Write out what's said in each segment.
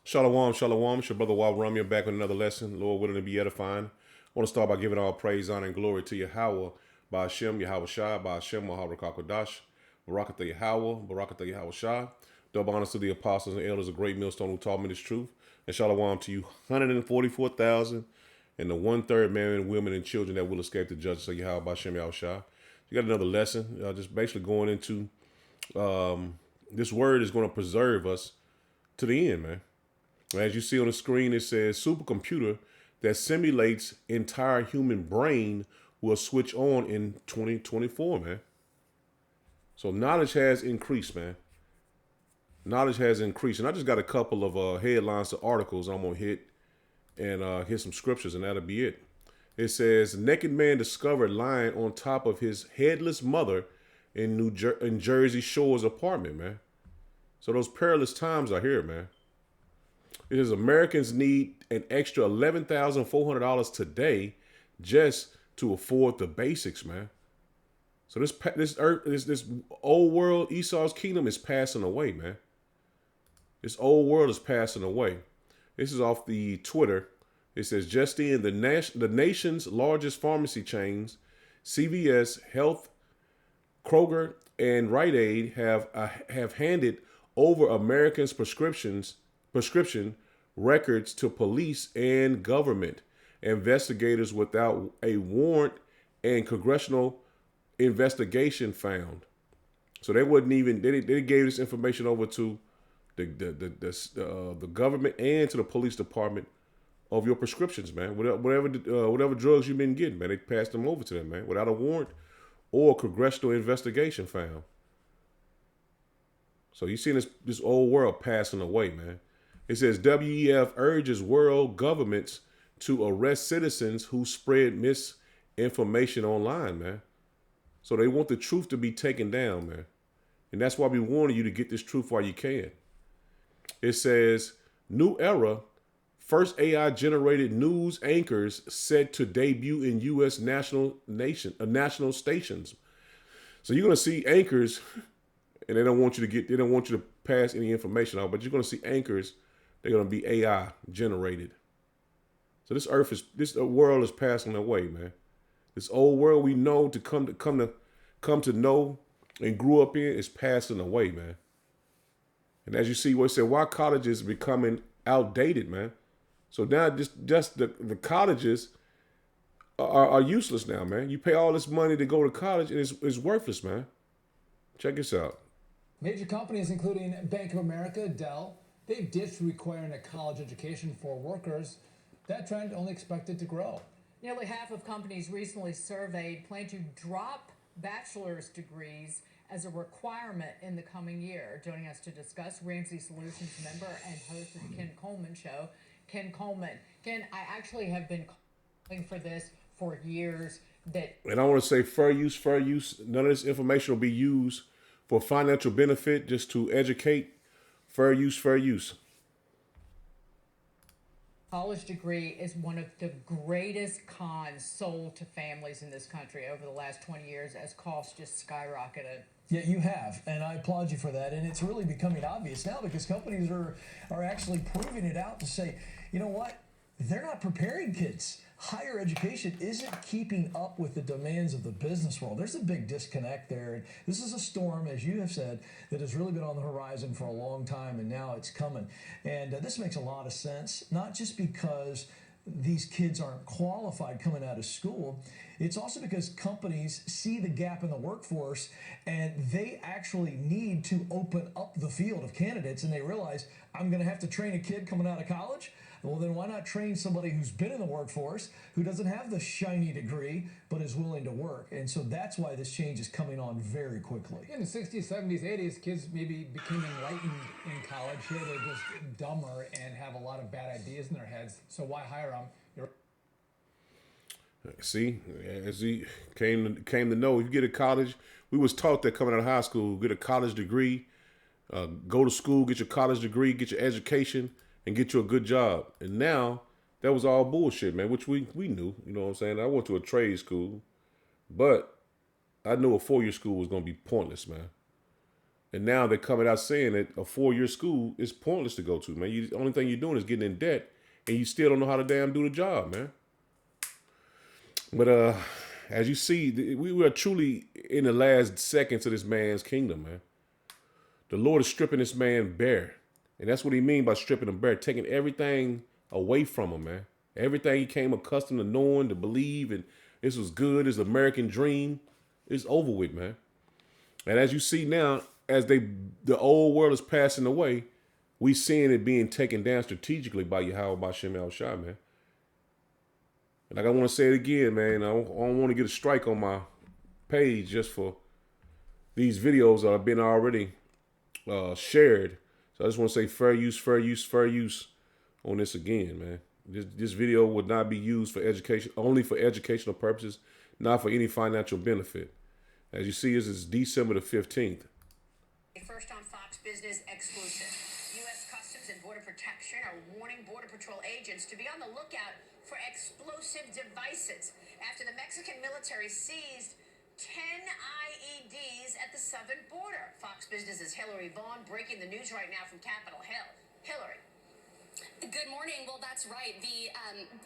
Shalom, shalom. It's your brother Wal Rumia back with another lesson. Lord willing to be edifying. I want to start by giving all praise, honor, and glory to Yahweh, by Hashem, Yahweh Shai, by Hashem, Mahabra Kakodash, Barakatah Yahweh, Barakatah Yahweh Shai. Double honors to the apostles and elders of Great Millstone who taught me this truth. And shalom to you, 144,000 and the one-third men, women, and children that will escape the judgment of Yahweh, by Hashem, Yahweh Shai. You got another lesson, just basically going into this word is going to preserve us to the end, man. As you see on the screen, it says supercomputer that simulates entire human brain will switch on in 2024, man. So knowledge has increased, man. Knowledge has increased. And I just got a couple of headlines to articles I'm going to hit and hit some scriptures, and that'll be it. It says, naked man discovered lying on top of his headless mother in Jersey Shore's apartment, man. So those perilous times are here, man. It says Americans need an extra $11,400 today just to afford the basics, man. So this old world, Esau's kingdom, is passing away, man. This old world is passing away. This is off the Twitter. It says just in the nation's largest pharmacy chains, CVS, Health, Kroger, and Rite Aid have handed over Americans' prescription records to police and government investigators without a warrant, and congressional investigation found. So they wouldn't even they gave this information over to the government and to the police department of your prescriptions, man. Whatever drugs you've been getting, man, they passed them over to them, man, without a warrant or congressional investigation found. So you seen this old world passing away, man. It says WEF urges world governments to arrest citizens who spread misinformation online, man. So they want the truth to be taken down, man. And that's why we warning you to get this truth while you can. It says new era, first AI generated news anchors set to debut in U.S. national stations. So you're gonna see anchors, and they don't want you to pass any information out, but you're gonna see anchors. They're gonna be AI generated. So this world is passing away, man. This old world we know to come to know and grew up in is passing away, man. And as you see, what it said, why colleges becoming outdated, man. So now just the colleges are useless now, man. You pay all this money to go to college, and it's worthless, man. Check this out. Major companies, including Bank of America, Dell, they've ditched requiring a college education for workers. That trend only expected to grow. Nearly half of companies recently surveyed plan to drop bachelor's degrees as a requirement in the coming year. Joining us to discuss, Ramsey Solutions member and host of the Ken Coleman Show, Ken Coleman. Ken, I actually have been calling for this for years. And I want to say fair use. None of this information will be used for financial benefit, just to educate. Fair use. College degree is one of the greatest cons sold to families in this country over the last 20 years as costs just skyrocketed. Yeah, you have, and I applaud you for that. And it's really becoming obvious now because companies are actually proving it out to say, you know what? They're not preparing kids. Higher education isn't keeping up with the demands of the business world. There's a big disconnect there. And this is a storm, as you have said, that has really been on the horizon for a long time, and now it's coming. And this makes a lot of sense, not just because these kids aren't qualified coming out of school. It's also because companies see the gap in the workforce and they actually need to open up the field of candidates, and they realize I'm going to have to train a kid coming out of college. Well, then why not train somebody who's been in the workforce, who doesn't have the shiny degree, but is willing to work? And so that's why this change is coming on very quickly. In the 60s, 70s, 80s, kids maybe became enlightened in college. Here they're just dumber and have a lot of bad ideas in their heads. So why hire them? See, as he came to know, if you get a college, we was taught that coming out of high school, get a college degree, go to school, get your college degree, get your education, and get you a good job. And now that was all bullshit, man, which we knew, you know what I'm saying? I went to a trade school, but I knew a 4-year school was going to be pointless, man. And now they're coming out saying that a 4-year school is pointless to go to, man. The only thing you're doing is getting in debt, and you still don't know how to damn do the job, man. But as you see, we are truly in the last seconds of this man's kingdom, man. The Lord is stripping this man bare. And that's what he means by stripping him bare, taking everything away from him, man. Everything he came accustomed to knowing, to believe, and this was good, his American dream, is over with, man. And as you see now, as the old world is passing away, we seeing it being taken down strategically by Yahweh Bashem El Shai, man. And like I want to say it again, man, I don't want to get a strike on my page just for these videos that have been already shared. So I just want to say fair use, fair use, fair use on this again, man. This video would not be used for education, only for educational purposes, not for any financial benefit. As you see, this is December the 15th. First on Fox Business exclusive. U.S. Customs and Border Protection are warning Border Patrol agents to be on the lookout for explosive devices after the Mexican military seized 10 IEDs at the southern border. Fox Business's Hillary Vaughn breaking the news right now from Capitol Hill. Hillary. Good morning. Well, that's right. The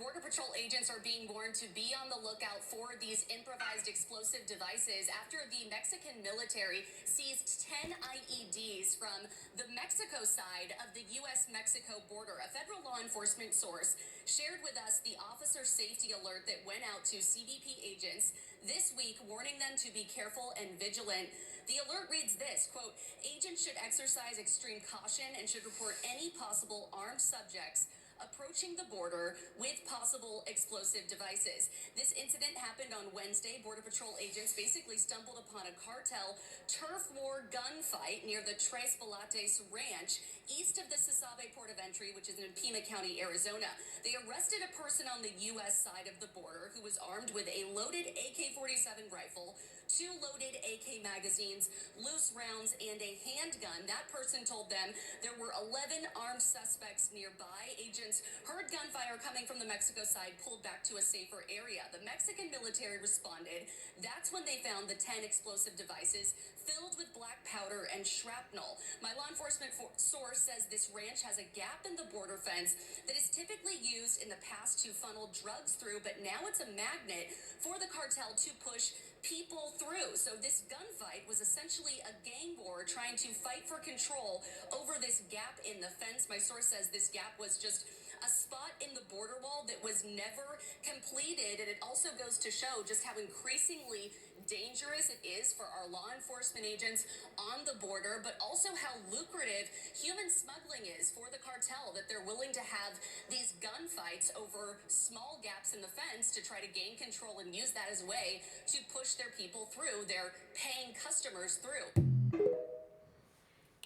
Border Patrol agents are being warned to be on the lookout for these improvised explosive devices after the Mexican military seized 10 IEDs from the Mexico side of the U.S.-Mexico border. A federal law enforcement source shared with us the officer safety alert that went out to CBP agents this week, warning them to be careful and vigilant. The alert reads this, quote, agents should exercise extreme caution and should report any possible armed subjects approaching the border with possible explosive devices. This incident happened on Wednesday. Border Patrol agents basically stumbled upon a cartel turf war gunfight near the Tres Palates Ranch, east of the Sasabe Port of Entry, which is in Pima County, Arizona. They arrested a person on the U.S. side of the border who was armed with a loaded AK-47 rifle, 2 loaded AK magazines, loose rounds, and a handgun. That person told them there were 11 armed suspects nearby. Agents heard gunfire coming from the Mexico side, pulled back to a safer area. The Mexican military responded. That's when they found the 10 explosive devices filled with black powder and shrapnel. My law enforcement source says this ranch has a gap in the border fence that is typically used in the past to funnel drugs through, but now it's a magnet for the cartel to push people through. So this gunfight was essentially a gang war trying to fight for control over this gap in the fence. My source says this gap was just a spot in the border wall that was never completed, and it also goes to show just how increasingly dangerous it is for our law enforcement agents on the border, but also how lucrative human smuggling is for the cartel, that they're willing to have these gunfights over small gaps in the fence to try to gain control and use that as a way to push their people through, their paying customers through.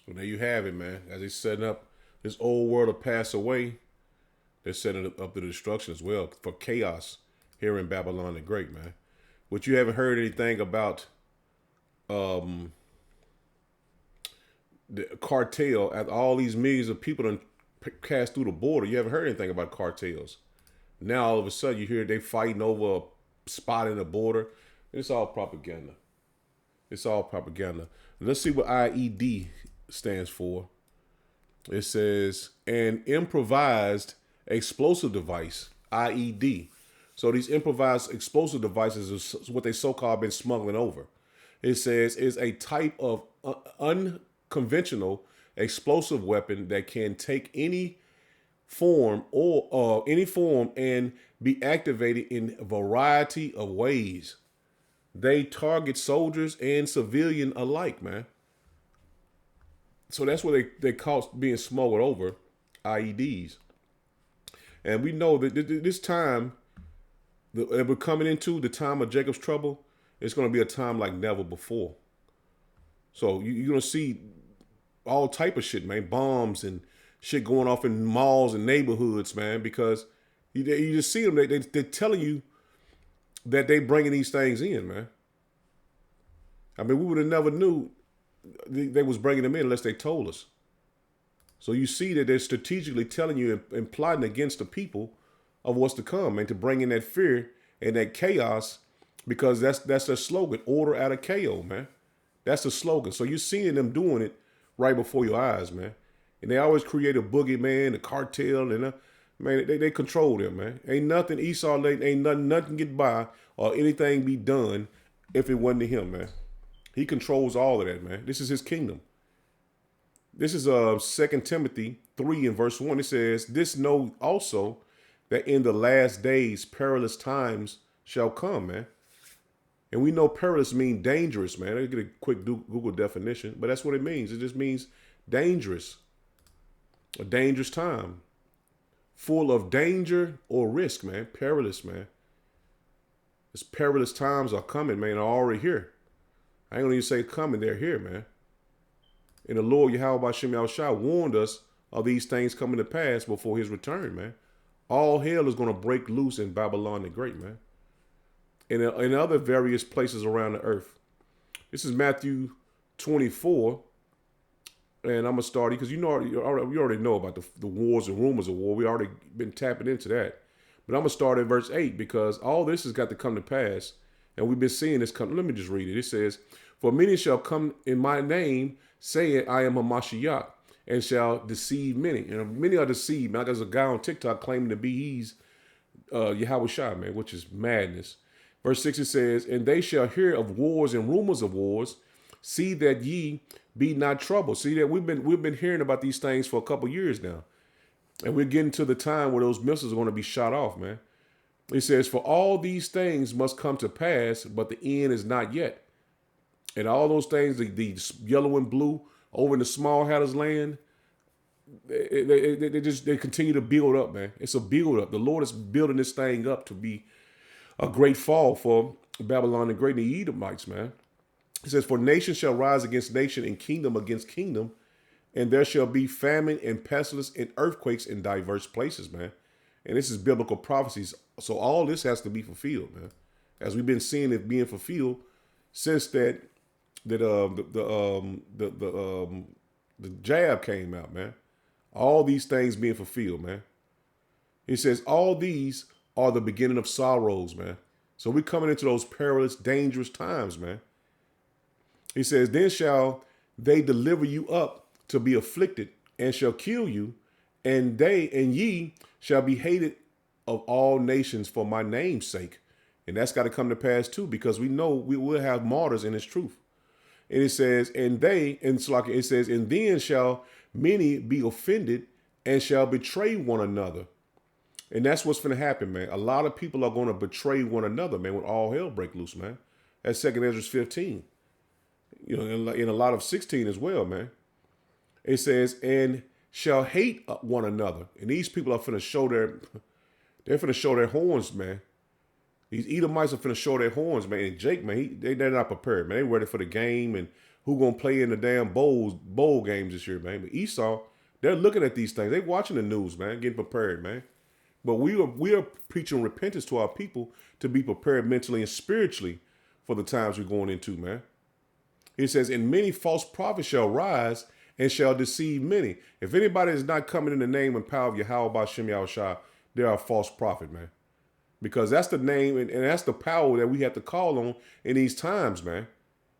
Well, there you have it, man. As they're setting up this old world to pass away, they're setting it up to destruction as well for chaos here in Babylon the Great, man. Which you haven't heard anything about the cartel, at all these millions of people done passed through the border. You haven't heard anything about cartels. Now all of a sudden you hear they fighting over a spot in the border. It's all propaganda. It's all propaganda. Let's see what IED stands for. It says an improvised explosive device, IED. So these improvised explosive devices is what they so-called been smuggling over. It says is a type of unconventional explosive weapon that can take any form and be activated in a variety of ways. They target soldiers and civilian alike, man. So that's what they call being smuggled over, IEDs. And we know that this time that we're coming into, the time of Jacob's trouble, it's going to be a time like never before. So you're going to see all type of shit, man. Bombs and shit going off in malls and neighborhoods, man, because you just see them. They're telling you that they bringing these things in, man. I mean, we would have never knew they was bringing them in unless they told us. So you see that they're strategically telling you and plotting against the people of what's to come, and to bring in that fear and that chaos, because that's their slogan: order out of chaos, man. That's the slogan. So you're seeing them doing it right before your eyes, man. And they always create a boogeyman, a cartel, and man, they control them, man. Ain't nothing Esau, ain't nothing get by or anything be done if it wasn't to him, man. He controls all of that, man. This is his kingdom. This is 2 Timothy 3 and verse 1. It says, this know also that in the last days perilous times shall come, man. And we know perilous mean dangerous, man. I get a quick Google definition, but that's what it means. It just means dangerous. A dangerous time. Full of danger or risk, man. Perilous, man. This perilous times are coming, man. Are already here. I ain't gonna even say coming. They're here, man. And the Lord Yahweh Ba'Shem Yahushua warned us of these things coming to pass before his return, man. All hell is going to break loose in Babylon the Great, man. And in other various places around the earth. This is Matthew 24. And I'm going to start, because you already know about the wars and rumors of war. We already been tapping into that. But I'm going to start at verse 8, because all this has got to come to pass. And we've been seeing this come. Let me just read it. It says, for many shall come in my name, saying, I am a Mashiach, and shall deceive many. And many are deceived. Like there's a guy on TikTok claiming to be he's Yahweh Shai, man, which is madness. Verse 6, it says, and they shall hear of wars and rumors of wars. See that ye be not troubled. See that we've been hearing about these things for a couple years now. And we're getting to the time where those missiles are going to be shot off, man. It says, for all these things must come to pass, but the end is not yet. And all those things, the yellow and blue over in the small Hatters land, they continue to build up, man. It's a build up. The Lord is building this thing up to be a great fall for Babylon the Great and the Edomites, man. It says, for nation shall rise against nation and kingdom against kingdom, and there shall be famine and pestilence and earthquakes in diverse places, man. And this is biblical prophecies. So all this has to be fulfilled, man. As we've been seeing it being fulfilled since the jab came out, man. All these things being fulfilled, man. He says, all these are the beginning of sorrows, man. So we're coming into those perilous, dangerous times, man. He says, then shall they deliver you up to be afflicted, and shall kill you, and ye shall be hated of all nations for my name's sake. And that's got to come to pass too, because we know we will have martyrs in his truth. And it says, and then shall many be offended and shall betray one another. And that's what's going to happen, man. A lot of people are going to betray one another, man, when all hell break loose, man. That's 2 Ezra 15. You know, in a lot of 16 as well, man. It says, and shall hate one another. And these people are finna show their horns, man. These Edomites are finna show their horns, man. And Jake, man, they're not prepared, man. They ready for the game and who gonna play in the damn bowl games this year, man. But Esau, they're looking at these things. They watching the news, man, getting prepared, man. But we are preaching repentance to our people to be prepared mentally and spiritually for the times we're going into, man. It says, and many false prophets shall rise and shall deceive many. If anybody is not coming in the name and power of Yahweh Ba'Shem Yahushua, they are a false prophet, man. Because that's the name and that's the power that we have to call on in these times, man.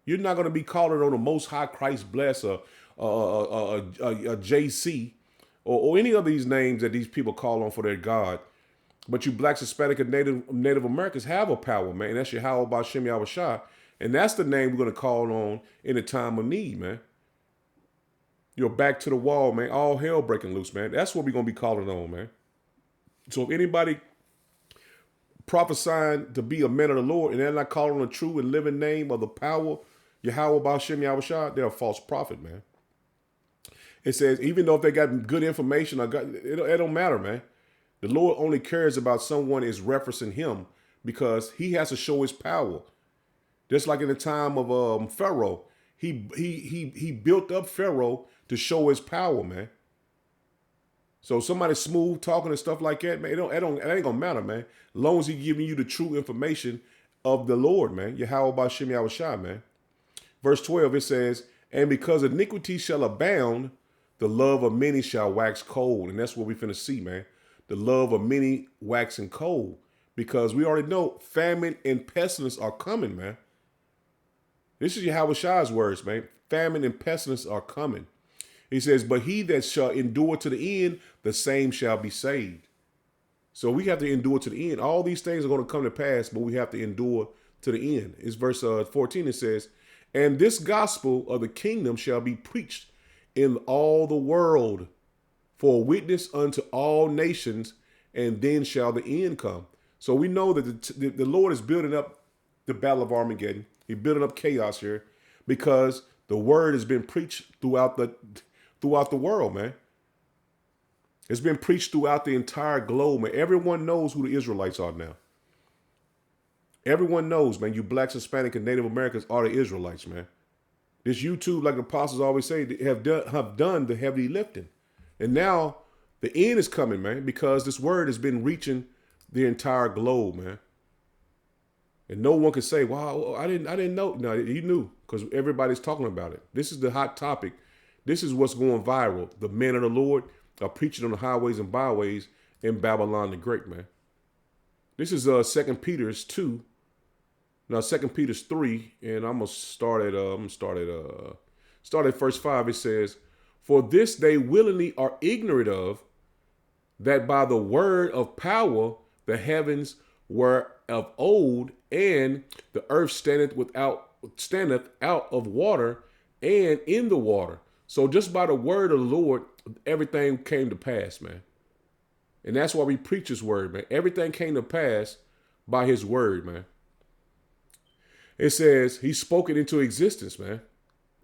You're not going to be calling on the Most High Christ bless a JC or any of these names that these people call on for their God. But you blacks, Hispanic, and Native Americans have a power, man. And that's Yahweh Ba'Shem Yahushua. And that's the name we're going to call on in a time of need, man. You're back to the wall, man. All hell breaking loose, man. That's what we're going to be calling on, man. So if anybody prophesying to be a man of the Lord and they're not calling on the true and living name of the power, Yahweh Ba'Shem Yahushua, they're a false prophet, man. It says, even though if they got good information, it don't matter, man. The Lord only cares about someone is referencing him because he has to show his power. Just like in the time of Pharaoh, he built up Pharaoh to show his power, man. So somebody smooth talking and stuff like that, man, it ain't gonna matter, man. As long as he giving you the true information of the Lord, man. Yahweh Ba'Shem Yahushua, man. Verse 12, it says, and because iniquity shall abound, the love of many shall wax cold. And that's what we finna see, man. The love of many waxing cold. Because we already know famine and pestilence are coming, man. This is Yahweh Shai's words, man. Famine and pestilence are coming. He says, but he that shall endure to the end, the same shall be saved. So we have to endure to the end. All these things are going to come to pass, but we have to endure to the end. It's verse 14. It says, and this gospel of the kingdom shall be preached in all the world for a witness unto all nations, and then shall the end come. So we know that the Lord is building up the battle of Armageddon. He's building up chaos here because the word has been preached throughout the world, man. It's been preached throughout the entire globe, man. Everyone knows who the Israelites are now. Everyone knows, man, you blacks, Hispanic, and Native Americans are the Israelites, man. This YouTube, like the apostles always say, they have done the heavy lifting. And now the end is coming, man, because this word has been reaching the entire globe, man. And no one can say, wow, I didn't know. No, you knew, because everybody's talking about it. This is the hot topic. This is what's going viral. The men of the Lord are preaching on the highways and byways in Babylon the Great, man. This is 2 Peter 2. Now 2 Peter 3, and I'm gonna start at verse 5. It says, for this they willingly are ignorant of, that by the word of power the heavens were of old, and the earth standeth out of water and in the water. So just by the word of the Lord, everything came to pass, man. And that's why we preach his word, man. Everything came to pass by his word, man. It says he spoke it into existence, man.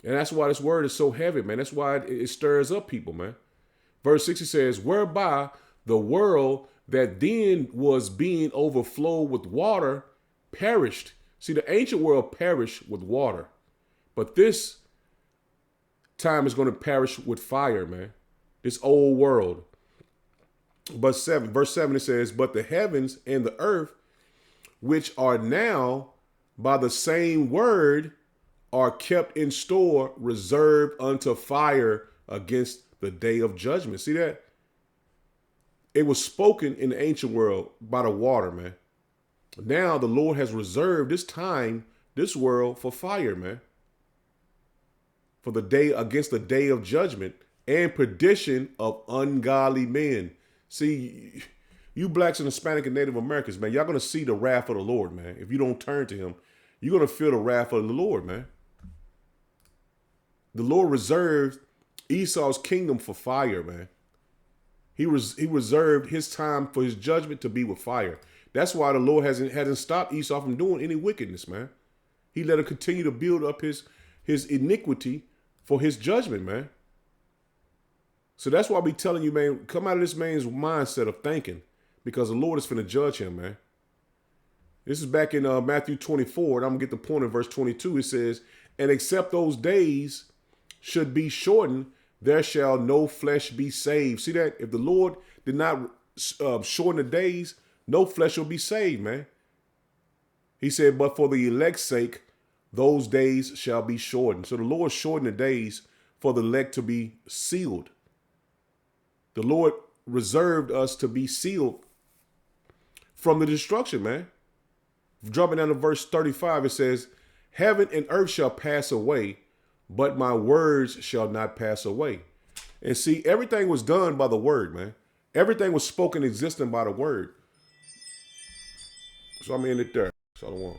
And that's why this word is so heavy, man. That's why it stirs up people, man. Verse 60 says, whereby the world that then was being overflowed with water perished. See, the ancient world perished with water. But this time is going to perish with fire, man. This old world. Verse 7 it says, but the heavens and the earth, which are now by the same word, are kept in store, reserved unto fire against the day of judgment. See that? It was spoken in the ancient world by the water, man. Now the Lord has reserved this world for fire, man. For the day, against the day of judgment and perdition of ungodly men. See, you blacks and Hispanic and Native Americans, man, y'all going to see the wrath of the Lord, man. If you don't turn to him, you're going to feel the wrath of the Lord, man. The Lord reserved Esau's kingdom for fire, man. He reserved his time for his judgment to be with fire. That's why the Lord hasn't stopped Esau from doing any wickedness, man. He let him continue to build up his iniquity for his judgment, man. So that's why I be telling you, man, come out of this man's mindset of thinking, because the Lord is finna judge him, man. This is back in Matthew 24, and I'm going to get the point in verse 22. It says, and except those days should be shortened, there shall no flesh be saved. See that? If the Lord did not shorten the days, no flesh will be saved, man. He said, but for the elect's sake, those days shall be shortened. So the Lord shortened the days for the elect to be sealed. The Lord reserved us to be sealed from the destruction, man. Jumping down to verse 35, it says, heaven and earth shall pass away, but my words shall not pass away. And see, everything was done by the word, man. Everything was spoken existing by the word. So I'm in it there. Shalom.